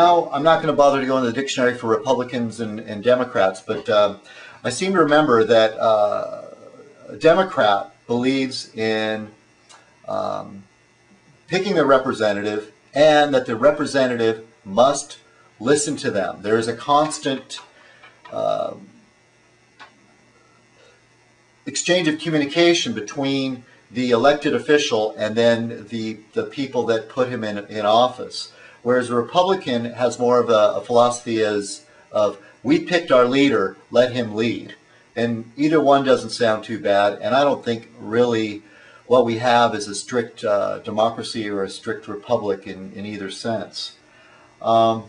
Well, I'm not going to bother to go into the dictionary for Republicans and Democrats, but I seem to remember that a Democrat believes in picking their representative and that the representative must listen to them. There is a constant exchange of communication between the elected official and then the people that put him in office. Whereas a Republican has more of a philosophy of we picked our leader, let him lead. And either one doesn't sound too bad, and I don't think really what we have is a strict democracy or a strict republic in either sense. One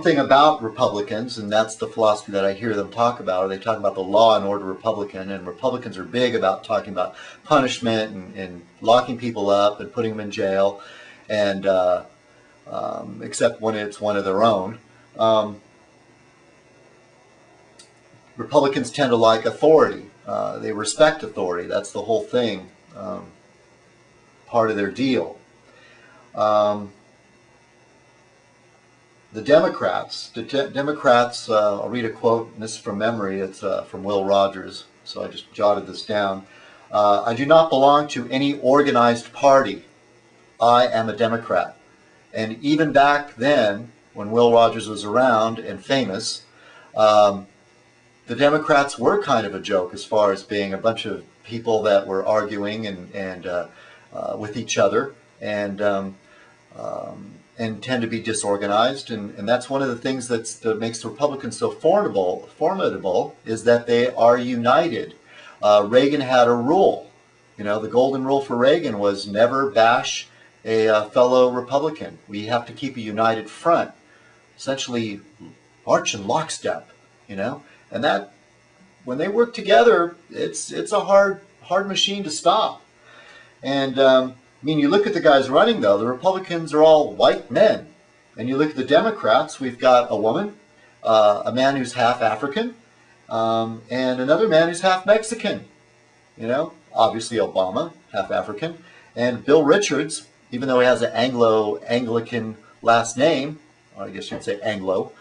thing about Republicans, and that's the philosophy that I hear them talk about, they talk about the law and order Republican, and Republicans are big about talking about punishment and locking people up and putting them in jail, and except when it's one of their own. Republicans tend to like authority. They respect authority. That's the whole thing, part of their deal. The Democrats, I'll read a quote, and this is from memory, it's from Will Rogers, so I just jotted this down. I do not belong to any organized party. I am a Democrat. And even back then, when Will Rogers was around and famous, the Democrats were kind of a joke as far as being a bunch of people that were arguing and with each other and tend to be disorganized, and that's one of the things that makes the Republicans so formidable is that they are united. Reagan had a rule, the golden rule for Reagan was never bash a fellow Republican. We have to keep a united front, essentially march in lockstep, and that when they work together, it's a hard machine to stop. And you look at the guys running, though, the Republicans are all white men. And you look at the Democrats, we've got a woman, a man who's half African, and another man who's half Mexican. Obviously Obama, half African. And Bill Richards, even though he has an Anglican last name, or I guess you'd say Anglo,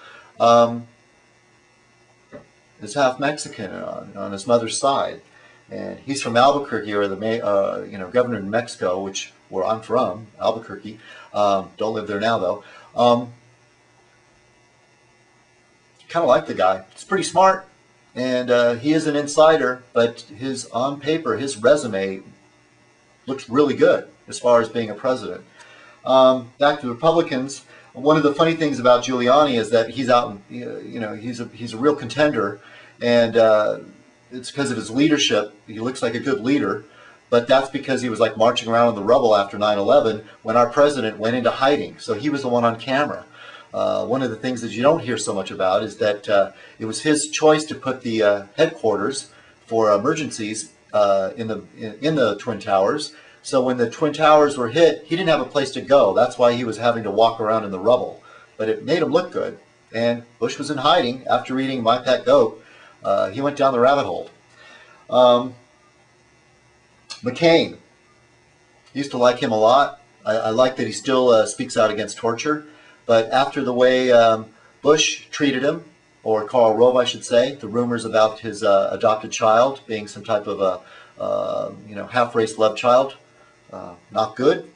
is half Mexican on his mother's side. And he's from Albuquerque, or the governor of New Mexico, where I'm from, Albuquerque. Don't live there now, though. Kind of like the guy. He's pretty smart, and he is an insider. But on paper, his resume looks really good as far as being a president. Back to the Republicans. One of the funny things about Giuliani is that he's out. He's a real contender, and it's because of his leadership. He looks like a good leader, but that's because he was like marching around in the rubble after 9/11 when our president went into hiding. So he was the one on camera. One of the things that you don't hear so much about is that it was his choice to put the headquarters for emergencies in the Twin Towers. So when the Twin Towers were hit, he didn't have a place to go. That's why he was having to walk around in the rubble. But it made him look good. And Bush was in hiding after reading My Pet Goat. He went down the rabbit hole. McCain, used to like him a lot. I like that he still speaks out against torture. But after the way Bush treated him, or Karl Rove, I should say, the rumors about his adopted child being some type of a half-race love child, not good.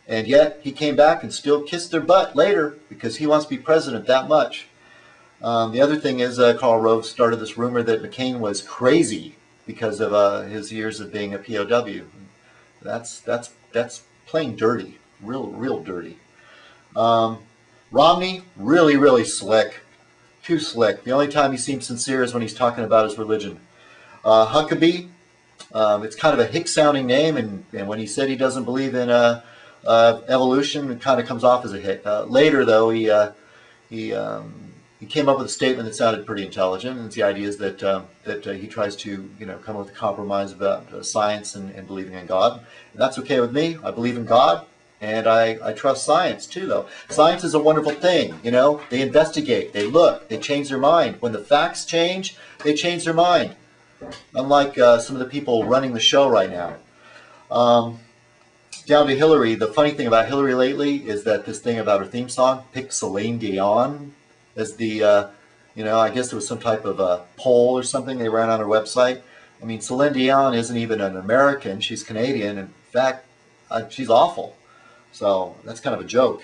And yet he came back and still kissed their butt later because he wants to be president that much. The other thing is Karl Rove started this rumor that McCain was crazy because of his years of being a POW. That's plain dirty, real dirty. Romney, really slick, too slick. The only time he seems sincere is when he's talking about his religion. Huckabee, it's kind of a hick-sounding name, and when he said he doesn't believe in evolution, it kind of comes off as a hick. Later, though, he came up with a statement that sounded pretty intelligent, and it's the idea is that he tries to come up with a compromise about science and believing in God. And that's okay with me. I believe in God, and I trust science too, though. Science is a wonderful thing. They investigate, they look, they change their mind. When the facts change, they change their mind. Unlike some of the people running the show right now. down to Hillary. The funny thing about Hillary lately is that this thing about her theme song picked Celine Dion as the, I guess there was some type of a poll or something they ran on her website. I mean, Celine Dion isn't even an American. She's Canadian. In fact, she's awful. So that's kind of a joke.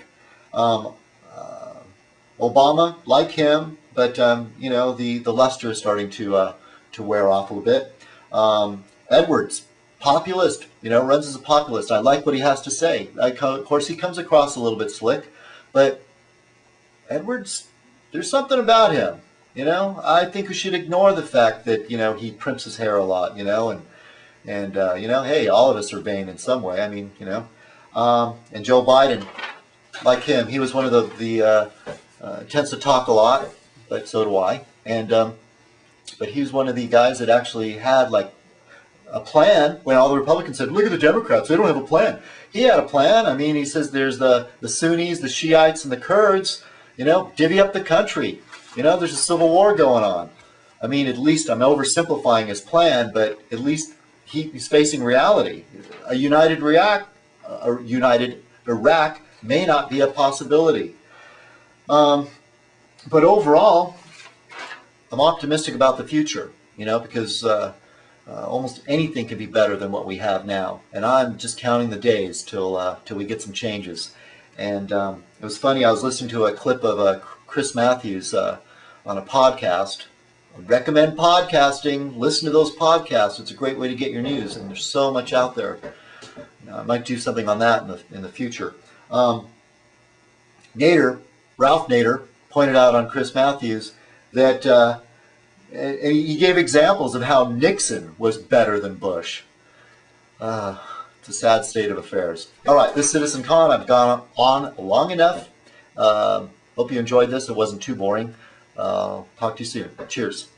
Obama, like him, but the luster is starting to wear off a little bit. Edwards, populist, runs as a populist. I like what he has to say. Of course, he comes across a little bit slick, but Edwards, there's something about him. I think we should ignore the fact that he primps his hair a lot. And hey, all of us are vain in some way. I mean, and Joe Biden, like him, he was one of the tends to talk a lot, but so do I. And but he was one of the guys that actually had like a plan when all the Republicans said, look at the Democrats, they don't have a plan. He had a plan. I mean, he says there's the Sunnis, the Shiites, and the Kurds, divvy up the country. There's a civil war going on. I mean, at least I'm oversimplifying his plan, but at least he's facing reality. A united Iraq may not be a possibility. But overall, I'm optimistic about the future, because almost anything can be better than what we have now. And I'm just counting the days till we get some changes. And it was funny, I was listening to a clip of Chris Matthews on a podcast. I recommend podcasting. Listen to those podcasts. It's a great way to get your news, and there's so much out there. I might do something on that in the future. Ralph Nader, pointed out on Chris Matthews that he gave examples of how Nixon was better than Bush. It's a sad state of affairs. All right, this is Citizenkong. I've gone on long enough. Hope you enjoyed this. It wasn't too boring. Talk to you soon. Cheers.